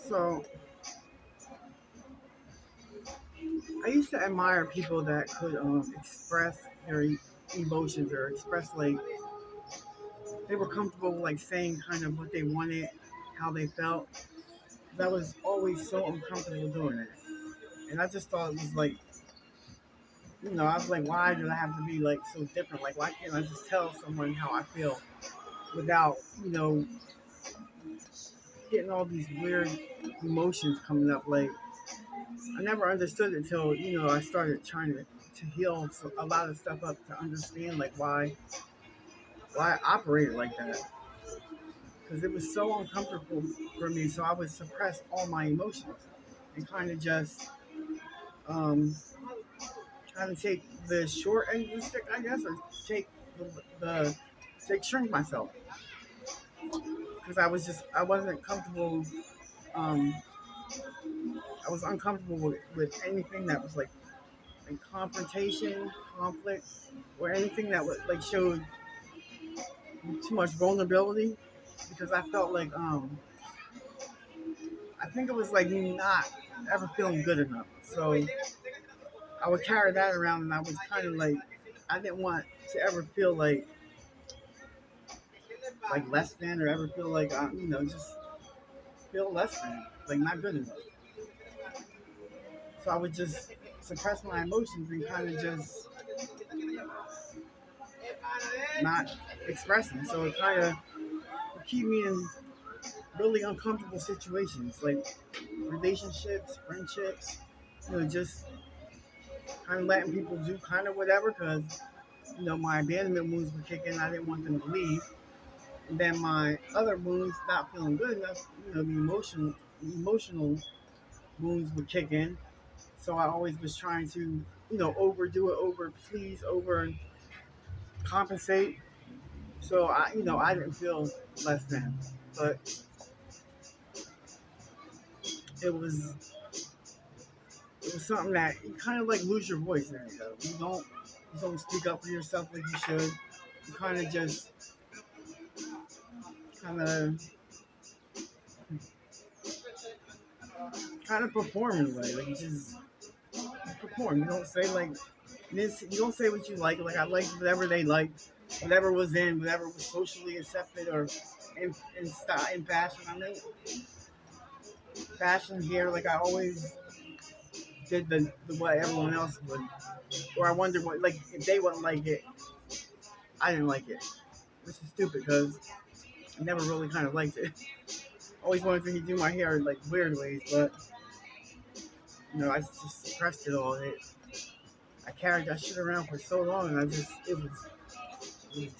So I used to admire people that could express their emotions or express like they were comfortable like saying kind of what they wanted, how they felt. 'Cause I was always so uncomfortable doing it, and I just thought it was like I was like, why did I have to be like so different? Like, why can't I just tell someone how I feel without getting all these weird emotions coming up? Like, I never understood it until I started trying to heal a lot of stuff up to understand like why I operated like that because it was so uncomfortable for me. So I would suppress all my emotions and kind of just um, kind of take the short end of the stick, I guess, or take the take shrink myself because I wasn't comfortable. Um, I was uncomfortable with anything that was like confrontation, conflict, or anything that would like showed too much vulnerability because I felt like I think it was like me not ever feeling good enough. So I would carry that around and I was kind of like I didn't want to ever feel like less than or ever feel like just feel less than like not good enough. So I would just suppress my emotions and kind of just not expressing. So it kind of would keep me in really uncomfortable situations like relationships, friendships, just kind of letting people do kind of whatever because my abandonment wounds were kicking. I didn't want them to leave. And then my other wounds not feeling good enough, the emotional wounds would kick in. So I always was trying to, overdo it, over please, over compensate. So I didn't feel less than, but it was it was something that you kind of like lose your voice there. You don't speak up for yourself like you should. You kind of kind of perform in a way. Like you perform. You don't say like this. You don't say what you like. Like I liked whatever they liked, whatever was in, whatever was socially accepted or in style, in fashion. I mean, fashion here. Like I always did the what everyone else would, or I wondered what like if they wouldn't like it, I didn't like it, which is stupid because I never really kind of liked it. Always wanted to do my hair in like weird ways, but I just suppressed it all. I carried that shit around for so long, and it was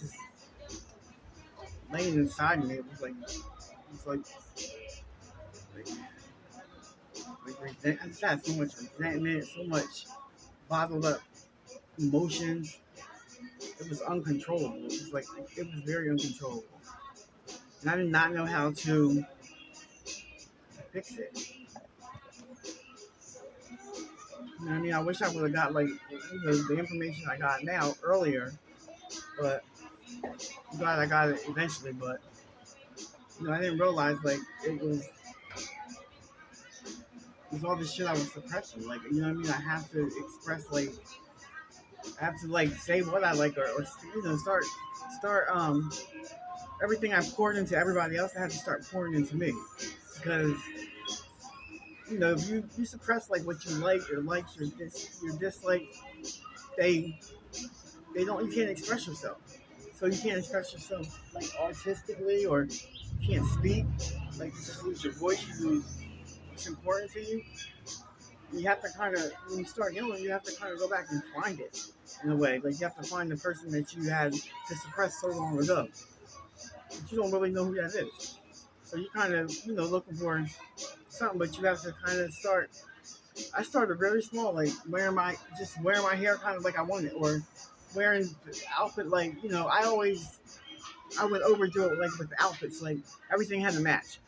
just laying inside me. Like, I just had so much resentment, so much bottled up emotions. It was uncontrollable. It was very uncontrollable, and I did not know how to fix it. You know what I mean? I wish I would have got like the information I got now earlier, but I'm glad I got it eventually. But I didn't realize like it was all this shit I was suppressing. Like you know what I mean? I have to express like I have to like say what I like or start everything I poured into everybody else. I have to start pouring into me because if you suppress like what you like, your likes, your dislikes, they they don't you can't express yourself. So you can't express yourself like artistically or you can't speak. Like you just lose your voice, you lose what's important to you. You have to kind of when you start yelling, you have to kind of go back and find it in a way. Like you have to find the person that you had to suppress so long ago, but you don't really know who that is. So you kind of looking for something, but you have to kind of start. I started very small, like wearing my hair kind of like I wanted, or wearing the outfit like I would overdo it like with the outfits, like everything had to match,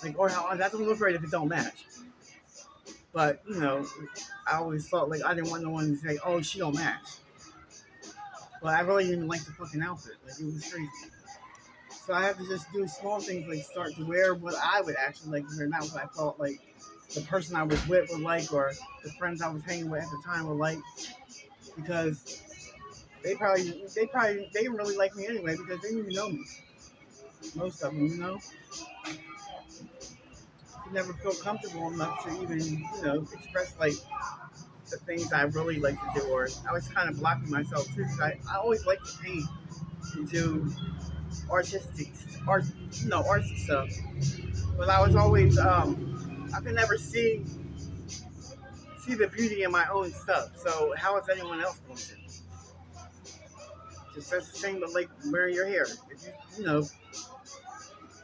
like or how that doesn't look great if it don't match. But I always felt like I didn't want no one to say, "Oh, she don't match." But I really didn't like the fucking outfit, like it was crazy. So I have to just do small things like start to wear what I would actually like to wear, not what I thought like the person I was with would like or the friends I was hanging with at the time would like, because they didn't really like me anyway because they didn't even know me. Most of them, you never feel comfortable enough to even express like the things I really like to do, or I was kind of blocking myself too because I always like to paint and do artistic art, artsy stuff. But I was always I could never see the beauty in my own stuff. So how is anyone else going to? Just that's the same with like wearing your hair. If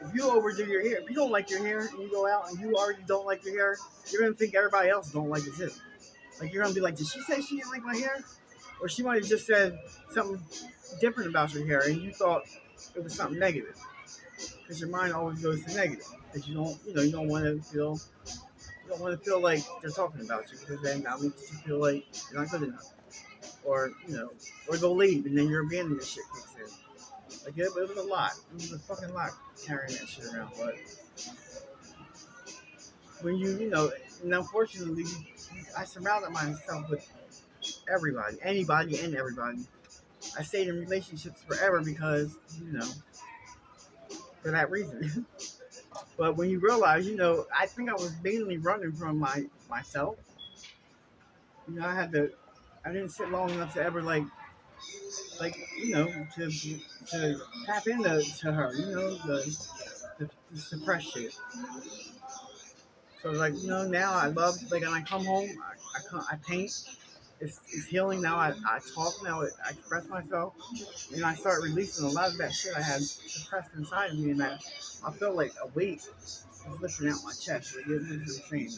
if you overdo your hair, if you don't like your hair and you go out and you already don't like your hair, you're gonna think everybody else don't like it too. Like you're gonna be like, did she say she didn't like my hair? Or she might have just said something different about your hair and you thought it was something negative. Because your mind always goes to negative. Because you don't want to feel like they're talking about you, because then that makes you feel like you're not good enough. Or, or they'll leave and then your abandonment shit kicks in. Like, it was a lot. It was a fucking lot carrying that shit around. But when and unfortunately, I surrounded myself with everybody, anybody and everybody. I stayed in relationships forever because, for that reason. But when you realize, I think I was mainly running from myself. I didn't sit long enough to ever like, to tap into to her, the suppressed shit. So like, now I love, like, when I come home, I paint. It's healing now. I talk now. I express myself, and I start releasing a lot of that shit I had suppressed inside of me, and I felt like a weight was lifting out my chest. Like, it was insane.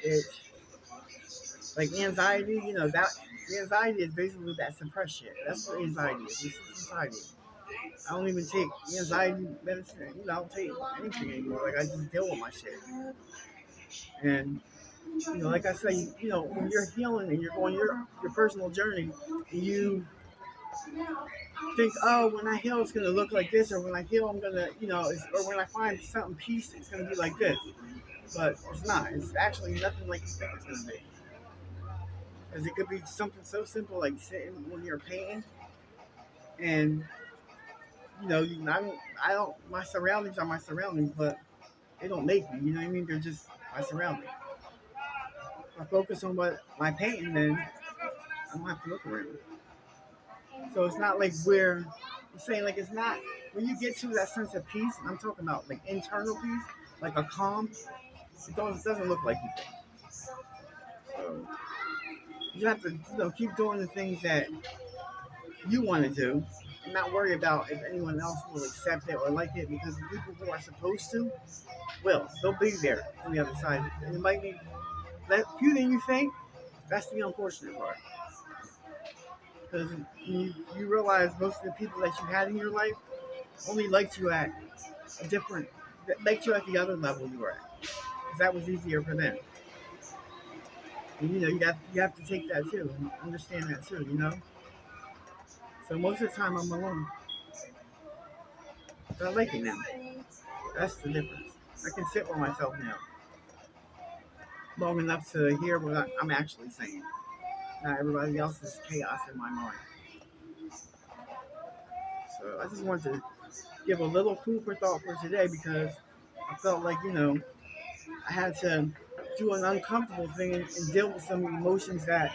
It's like anxiety. That the anxiety is basically that suppressed shit. That's what anxiety is. It's anxiety. I don't even take anxiety medicine. I don't take anything anymore. Like, I just deal with my shit. And like I say, when you're healing and you're going your personal journey, and you think, oh, when I heal, it's gonna look like this, or when I heal, I'm gonna, or when I find something peace, it's gonna be like this. But it's not. It's actually nothing like you think it's gonna be. Because it could be something so simple like sitting when you're painting, and I don't. My surroundings are my surroundings, but they don't make me. You know what I mean? They're just my surroundings. If I focus on what my painting, then I don't have to look around. So it's not like I'm saying, like, it's not when you get to that sense of peace. I'm talking about like internal peace, like a calm. It doesn't look like you think. So you have to keep doing the things that you want to do, and not worry about if anyone else will accept it or like it, because the people who are supposed to they'll be there on the other side, and it might be less few than you think. That's the unfortunate part. Because you realize most of the people that you had in your life only liked you at a different, liked you at the other level you were at. Because that was easier for them. And you have to take that too, and understand that too. So most of the time I'm alone. But I like it now. That's the difference. I can sit with myself now long enough to hear what I'm actually saying. Not everybody else's chaos in my mind. So I just wanted to give a little food for thought for today, because I felt like, I had to do an uncomfortable thing and deal with some emotions that,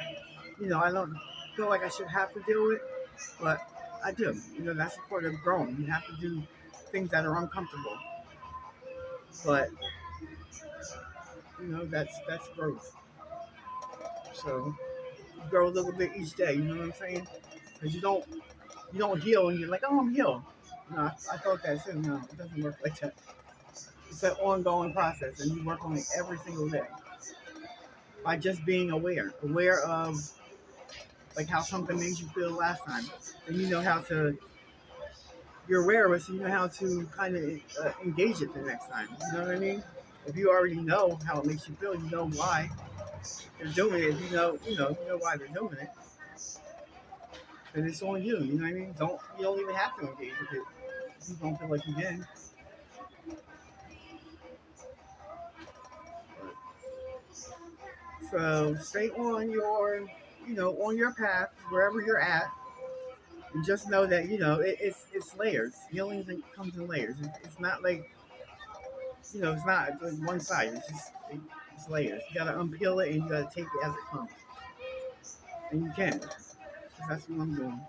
I don't feel like I should have to deal with, but I do. That's the part of growing. You have to do things that are uncomfortable. But, that's growth. So you grow a little bit each day, you know what I'm saying? Because you don't heal and you're like, oh, I'm healed. No, I thought that too. No, it doesn't work like that. It's an ongoing process, and you work on it every single day by just being aware of like how something made you feel last time, and you're aware of it, so you know how to kind of engage it the next time. You know what I mean? If you already know how it makes you feel, you know why they're doing it. You know why they're doing it, and it's on you. You know what I mean? You don't even have to engage with it. You don't feel like you can. So stay on your, on your path wherever you're at, and just know that it's layers. Healing comes in layers. It's not like it's not like one side. It's layers. You gotta unpeel it and you gotta take it as it comes, and you can. 'Cause that's what I'm doing.